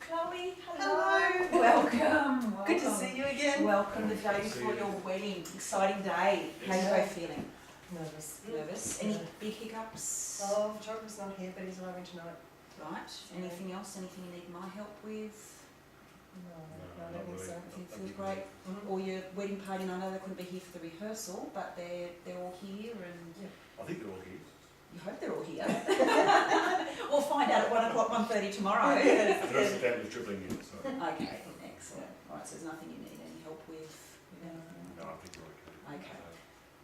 Chloe, Hello. Welcome. Good to see you again. Welcome the day before your wedding. Exciting day. How are you both feeling? Nervous. Nervous? Any big hiccups? Oh, Joker's not here, but he's arriving tonight. Right. Anything else? Anything you need my help with? No, I don't think so. Everything feels great. Or your wedding party, and I know they couldn't be here for the rehearsal, but they're all here and... I think they're all here. You hope they're all here. We'll find out at 1 o'clock, 1:30 tomorrow. The rest of the family's dribbling in, so... Okay, excellent. Right, so there's nothing you need any help with? No, I think we're okay. Okay.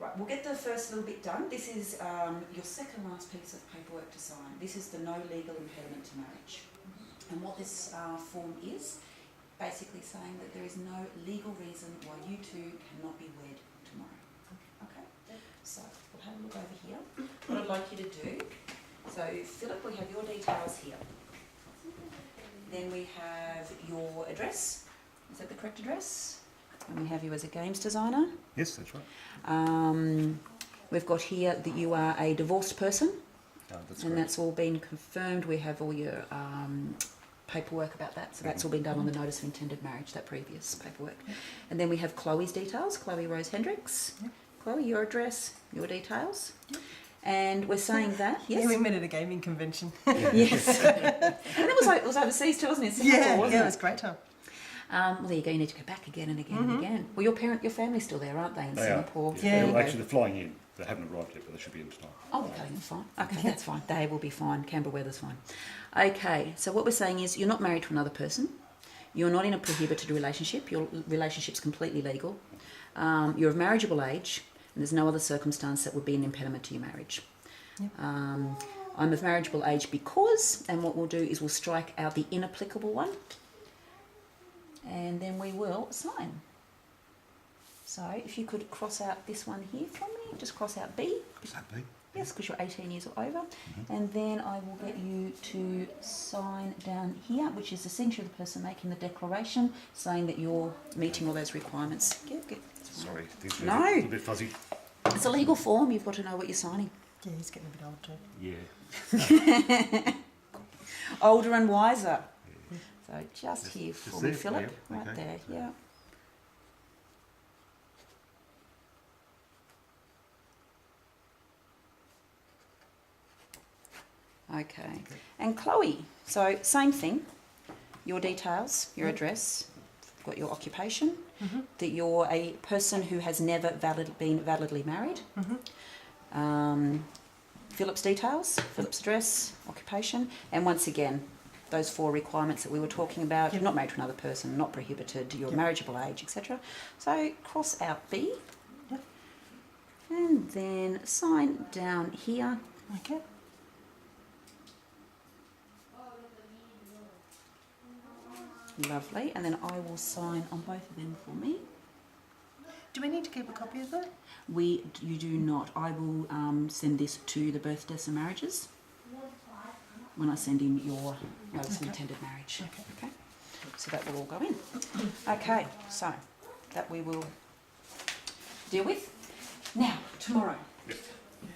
Right, we'll get the first little bit done. This is your second last piece of paperwork to sign. This is the no legal impediment to marriage. And what this form is, basically saying that there is no legal reason why you two cannot be wed tomorrow. Okay? So, we'll have a look over here. What I'd like you to do, so Philip, we have your details here. Then we have your address. Is that the correct address? And we have you as a games designer. Yes, that's right. We've got here that you are a divorced person. That's and correct. that's all been confirmed. We have all your paperwork about that. So that's all been done on the notice of intended marriage, that previous paperwork. And then we have Chloe's details, Chloe Rose Hendricks. Chloe, your address, your details. And we're saying that, yes? Yeah, we met at a gaming convention. Yes. And it was overseas too, wasn't it? Singapore, wasn't it was a great time. Well, there you go. You need to go back again and again and again. Well, your family's still there, aren't they, in Singapore? Yeah. Well, actually, they're flying in. They haven't arrived yet, but they should be in tonight. Oh, okay, that's fine. Okay, that's fine. They will be fine. Canberra weather's fine. Okay, so what we're saying is you're not married to another person. You're not in a prohibited relationship. Your relationship's completely legal. You're of marriageable age, and there's no other circumstance that would be an impediment to your marriage. Yep. I'm of marriageable age because, and what we'll do is we'll strike out the inapplicable one, and then we will sign. So if you could cross out this one here from me, just cross out B. Is that B? Yes, because you're 18 years or over. And then I will get you to sign down here, which is essentially the person making the declaration, saying that you're meeting all those requirements. Good. Sorry, things are No. a little bit fuzzy. It's a legal form, you've got to know what you're signing. Yeah, he's getting a bit old too. Yeah. Older and wiser. So just here Just for me, there, Philip, yeah, right okay. there, yeah. Okay, and Chloe, so same thing, your details, your address, got your occupation, that you're a person who has never been validly married, Philip's details, Philip's address, occupation, and once again, those 4 requirements that we were talking about, you're not married to another person, not prohibited, you're marriageable age, etc. So cross out B, and then sign down here. Okay. Lovely, and then I will sign on both of them for me. Do we need to keep a copy of that? You do not. I will send this to the birth, deaths and marriages when I send in your notice of intended marriage. Okay. So that will all go in. Okay, so that we will deal with. Now, tomorrow,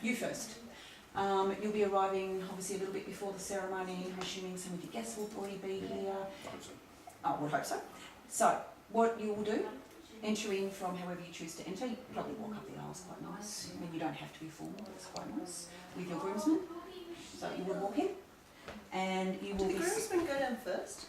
you first. You'll be arriving obviously a little bit before the ceremony. I'm assuming some of your guests will already be here. I hope so. I would hope so. So, what you will do, enter in from however you choose to enter. You probably walk up the aisles quite nice. I mean, you don't have to be formal, it's quite nice. With your groomsmen. So you will walk in and you will Do the groomsmen go down first?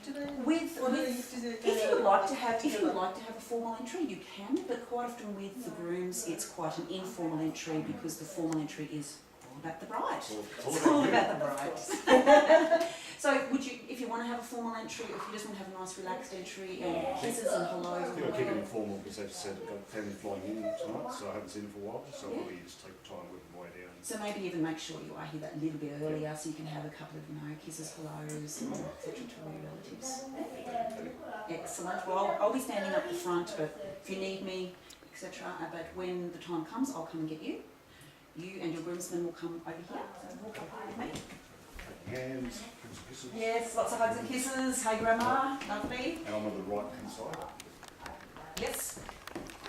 Do they? if you would like to have a formal entry, you can, but quite often with the grooms it's quite an informal entry because the formal entry is all about the bride. It's all about the bride. So would you, if you want to have a formal entry, or if you just want to have a nice relaxed entry and kisses and hellos? I think I'll keep it informal because they've said I've got family flying in tonight, so I haven't seen them for a while, so I'll probably just take time working my way down. So maybe even make sure you are here that little bit earlier so you can have a couple of, kisses, hellos, and etc. to all your relatives. Excellent. Well, I'll be standing up the front, but if you need me, etc. But when the time comes, I'll come and get you. You and your groomsmen will come over here. So walk over with me. Hands, kisses. Yes, lots of hugs and kisses. Hey, Grandma. Lovely. And I'm on the right hand side. Yes.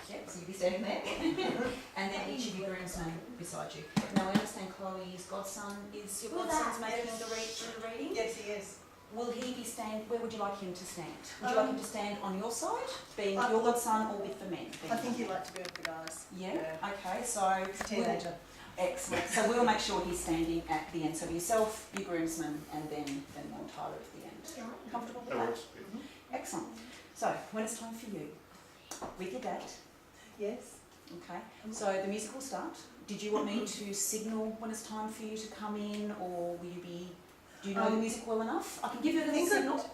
Yep, so you'll be standing there. And then each of your groomsmen beside you. Now, I understand Chloe's godson is your godson's making the reading? Yes, he is. Will he be where would you like him to stand? Would you like him to stand on your side, being your godson, or with the men? I think he'd like to be with the guys. Yeah? Okay, so... He's a teenager. Excellent. So we'll make sure he's standing at the end. So yourself, your groomsman, and then Tyler at the end. Comfortable with That that? works. Excellent. So when it's time for you, with your dad, Yes. okay, so the music will start. Did you want me to signal when it's time for you to come in, or will you be... Do you know the music well enough? I can give you a little signal.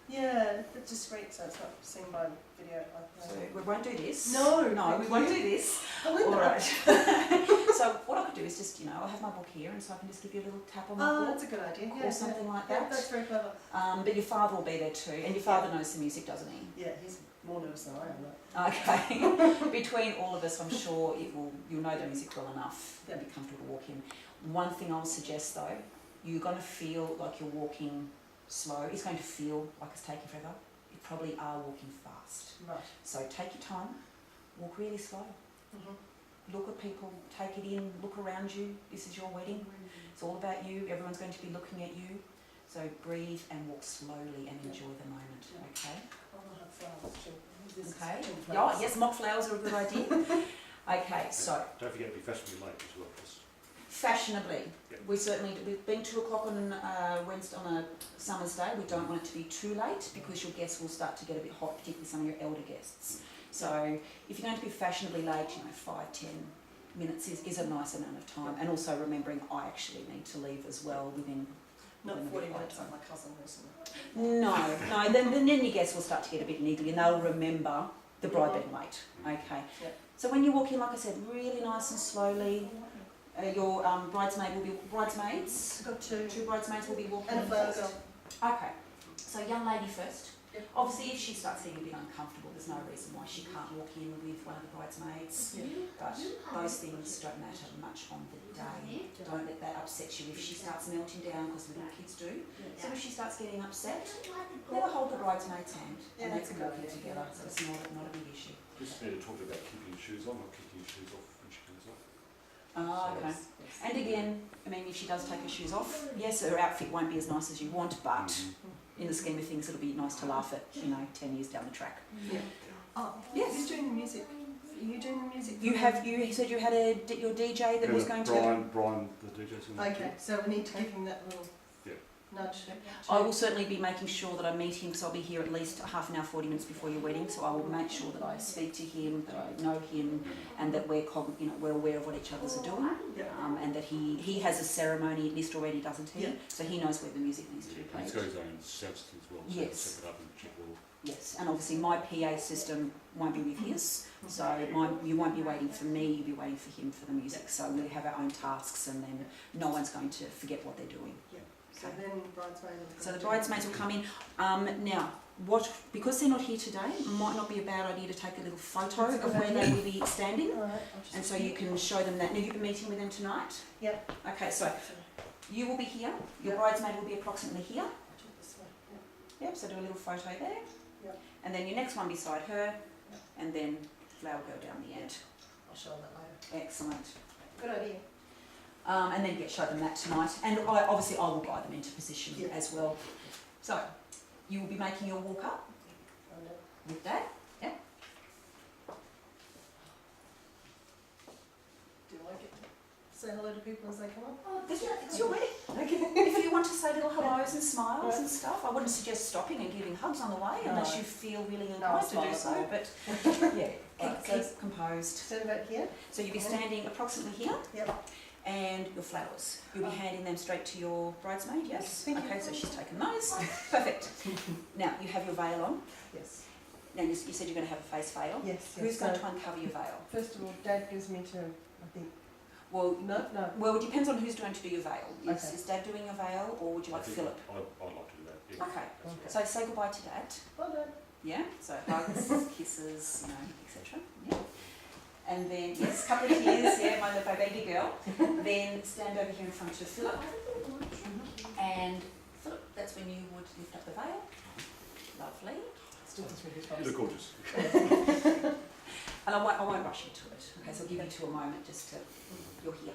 Yeah, it's just great, so it's not seen by video. So we won't do this. No, we won't do this. I wouldn't. All right. So what I could do is just, I'll have my book here, and so I can just give you a little tap on my Oh, book. that's a good idea. Or something like that. Yeah, that's very clever. But your father will be there too, and your father knows the music, doesn't he? Yeah, he's more nervous than I am. Okay. Between all of us, I'm sure you'll know the music well enough. It'll be comfortable to walk in. One thing I'll suggest though, you're going to feel like you're walking slow. It's going to feel like it's taking forever. You probably are walking fast. Right. So take your time, walk really slow. Look at people, take it in, look around you. This is your wedding. It's all about you. Everyone's going to be looking at you. So breathe and walk slowly and enjoy the moment, okay? I want to have flowers too. Okay. Yeah, Flowers. yes, mock flowers are a good idea. Okay, so Don't forget to be fashionably late as well. Just fashionably, Yeah. we've been 2 o'clock on Wednesday on a summer's day. We don't want it to be too late because your guests will start to get a bit hot, particularly some of your elder guests. So if you're going to be fashionably late, 5-10 minutes is a nice amount of time. And also remembering I actually need to leave as well within Not within a 40 bit minutes later. like my cousin recently. No, then your guests will start to get a bit niggly and they'll remember the bride being late. Okay. Yeah. So when you walk in, like I said, really nice and slowly. Your bridesmaids. I've got two. 2 bridesmaids will be walking And a in flower first. girl. Okay. So young lady first. Yep. Obviously, if she starts getting a bit uncomfortable, there's no reason why she can't walk in with one of the bridesmaids. Yeah. But those things don't matter much on the day. Don't let that upset you if she starts melting down, because little kids do. So if she starts getting upset, let her hold the bridesmaid's hand and they can walk in together. So it's not a big issue. just need to talk about keeping your shoes on, not kicking your shoes off when she comes off. Oh, okay. Yes. And again, if she does take her shoes off, yes, her outfit won't be as nice as you want, but in the scheme of things, it'll be nice to laugh at, 10 years down the track. Yeah. Oh, Yes. who's doing the music? Are you doing the music? You said you had your DJ that was going to... Brian, the DJ's going to... Okay, so we need to give him that little nudge. I will certainly be making sure that I meet him, because I'll be here at least half an hour, 40 minutes before your wedding, so I will make sure that I speak to him, that I know him, and that we're aware of what each other's are doing, Yeah. and that he has a ceremony list already, doesn't he? Yeah. So he knows where the music needs to be He's played. got his own sound system as well, so Yes. set it up and check it all. Yes, and obviously my PA system won't be with his, so you won't be waiting for me, you'll be waiting for him for the music. So we have our own tasks, and then no one's going to forget what they're doing. So then bridesmaids. So the bridesmaids will come in. Now, because they're not here today, it might not be a bad idea to take a little photo That's a of good where idea. they will be standing, All right, I'll just and so you can show them that. Now, you've been meeting with them tonight? Yeah. Okay, so you will be here, your Yeah. bridesmaid will be approximately here. I'll do it this way. Yep, so do a little photo there. Yep. And then your next one beside her, and then flower girl down the end. I'll show them that later. Excellent. Good idea. And then show them that tonight. And obviously I will guide them into position Yeah. as well. So, you will be making your walk up with Dad. Yeah. Do I get to say hello to people as they come up? Oh, it's your wedding. Okay. If you want to say little hellos and smiles and stuff, I wouldn't suggest stopping and giving hugs on the way unless No. you feel really No, inclined to I'll do smile. so. But yeah, Right, keep composed. Stand back here. So you'll be standing approximately here. Yep. And your flowers. You'll be handing them straight to your bridesmaid, yes? Thank you. Okay, so she's taken those. Perfect. Now, you have your veil on. Yes. Now, you said you're going to have a face veil. Yes. Who's yes. going So, to uncover your veil? first of all, Dad gives me to, I think. Well, No. it depends on who's going to do your veil. Okay. Is Dad doing your veil, or would you like I think Philip? I'd like to do that, yeah. Okay. Okay. So say goodbye to Dad. Well done. Yeah. So hugs, kisses, etc. Yeah. And then yes, couple of tears. Yeah, my baby girl. Then stand over here in front of Philip. And Philip, that's when you would lift up the veil. Lovely. Still thinks we're You look gorgeous. And I won't rush into it. Okay, so I'll give you two a moment just to, you're here.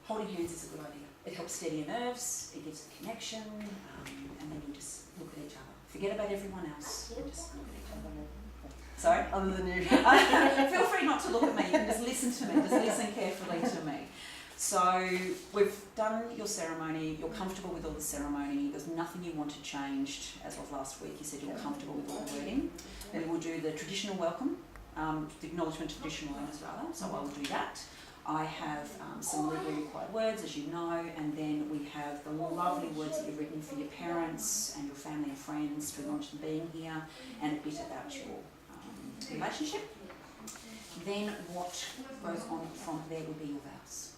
Holding hands is a good idea. It helps steady your nerves, it gives a connection, and just look at each other. Forget about everyone else. And just look at each other. Sorry? Other than you. Feel free not to look at me. You can just listen to me. Just listen carefully to me. So we've done your ceremony. You're comfortable with all the ceremony. There's nothing you wanted changed as of last week. You said you're comfortable with all the wording. We will do the traditional welcome, the acknowledgement to traditional owners rather. So I will do that. I have some legally required words, as you know, and then we have the lovely words that you've written for your parents and your family and friends to acknowledge them being here, and a bit about your relationship. Then what goes on from there will be your vows.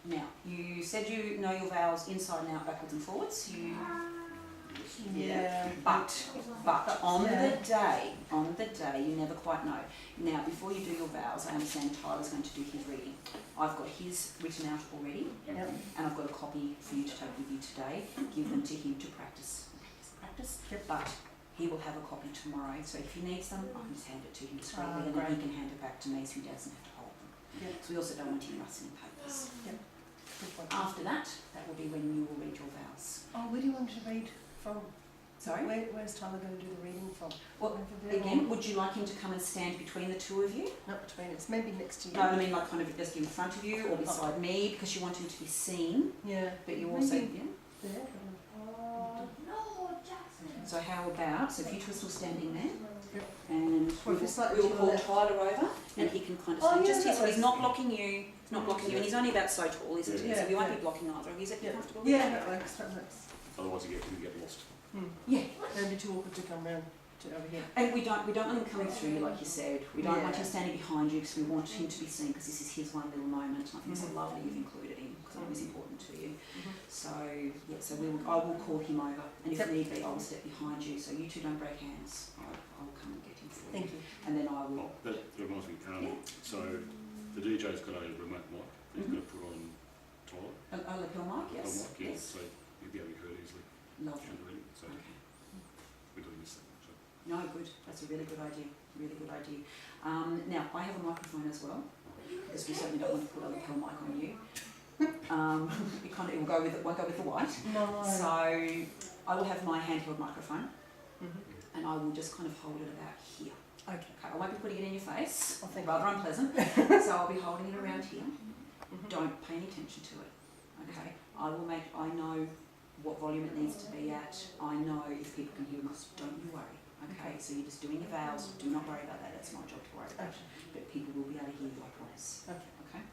Now, you said you know your vows inside and out, backwards and forwards. But on the day, you never quite know. Now, before you do your vows, I understand Tyler's going to do his reading. I've got his written out already, and I've got a copy for you to take with you today. Give them to him to practice. But he will have a copy tomorrow, so if he needs them, I can just hand it to him straight, and then he can hand it back to me so he doesn't have to hold them. So we also don't want him rustling papers. After that will be when you will read your vows. Oh, where do you want to read from? Sorry? Where's Tyler going to do the reading from? Well, again, would you like him to come and stand between the two of you? Not between us, maybe next to you. No, I mean like kind of just in front of you or beside me, because you want him to be seen. Yeah. But you also, There. So how about, so if you two are still standing there, Yep. and Or if it's slightly we'll to the call left. Tyler over, and he can kind of stand just here, so he's not blocking you, and he's only about so tall, isn't he? Yeah, So we won't yeah. be blocking either of you. Is it comfortable? Yeah, that works. Otherwise you get lost. Yeah. It'd be too awkward to come round to over here. And we don't want him coming through you, like you said. We don't want Yeah. him standing behind you, because we want him to be seen, because this is his one little moment. And I think it's so lovely you've included him, because it was important to you. So yeah, so I will call him over, and if need be, I will step behind you. So you two don't break hands. I'll come and get him for you. Thank you. And then I will. Oh, that reminds me. So the DJ's got a remote mic that he's going to put on Tyler. A lapel mic, yes. Lapel mic, Yes. So you'll be able to be heard easily Lovely. during the reading. So Okay. we're doing this thing. So. No, good. That's a really good idea. Really good idea. Now, I have a microphone as well, because we certainly don't want to put a lapel mic on you. It will go with it. Won't go with the white. No. So I will have my handheld microphone, and I will just kind of hold it about here. Okay. I won't be putting it in your face. Oh, thank Rather unpleasant. So I'll be holding it around here. Don't pay any attention to it. Okay. I know what volume it needs to be at. I know if people can hear us. Don't you worry. Okay. So you're just doing your vows. Do not worry about that. That's my job to worry about. But people will be able to hear you, I promise. Okay. Okay.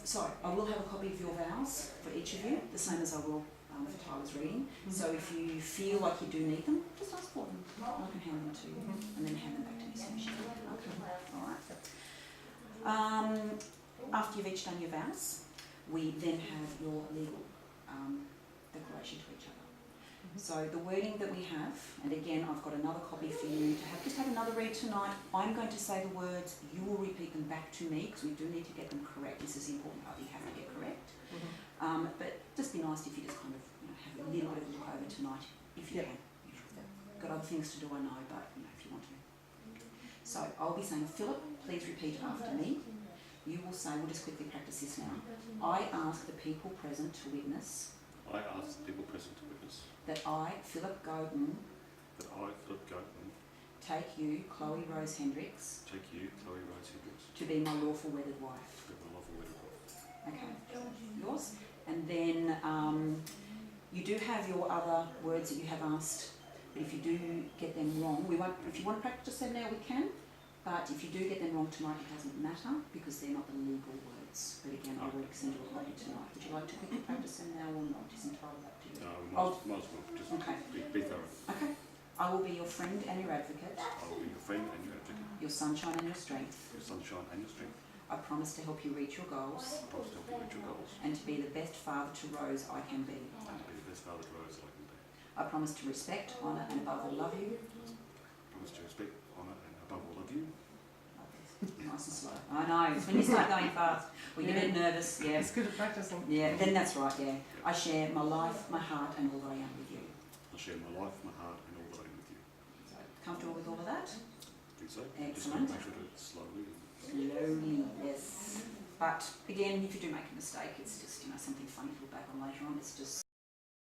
So I will have a copy of your vows for each of you, the same as I will for Tyler's reading. So if you feel like you do need them, just ask for them. I can hand them to you, and then hand them back to me as soon as you can. Okay. All right. After you've each done your vows, we then have your legal declaration to each other. So the wording that we have, and again I've got another copy for you to have, just have another read tonight. I'm going to say the words, you will repeat them back to me, because we do need to get them correct. This is the important part, you have to get correct. But just be nice if you just kind of have a little bit of a look over tonight, if you can. Got other things to do, I know, but if you want to. So I'll be saying, Philip, please repeat after me. You will say, we'll just quickly practice this now. I ask the people present to witness. I ask the people present to witness. That I, Philip Godin, That I, Philip Goatman, take you, Chloe Rose Hendricks, take you, Chloe Rose Hendricks, to be my lawful wedded wife. to be my lawful wedded wife. Okay, yours. And then you do have your other words that you have asked, but if you do get them wrong, we won't. If you want to practice them now, we can. But if you do get them wrong tonight, it doesn't matter, because they're not the legal words. But again, I will send you a copy tonight. Would you like to quickly practice them now or not? It's entirely up to you. No, might as well. Just Okay. be thorough. Okay. I will be your friend and your advocate, I will be your friend and your advocate, your sunshine and your strength. your sunshine and your strength. I promise to help you reach your goals I promise to help you reach your goals and to be the best father to Rose I can be. and to be the best father to Rose I can be. I promise to respect, honour and above all love you. I promise to respect, honour and above all love you. Nice and slow. I know, it's when you start going fast, we get a bit nervous, yeah. It's good at practicing. Yeah, then that's right, yeah. I share my life, my heart and all that I am with you. I share my life, my heart and all that I am with you. So, comfortable with all of that? I think so. Excellent. Just make sure to do it slowly. Slowly, yes. But again, if you do make a mistake, it's just, something funny to look back on later on. It's just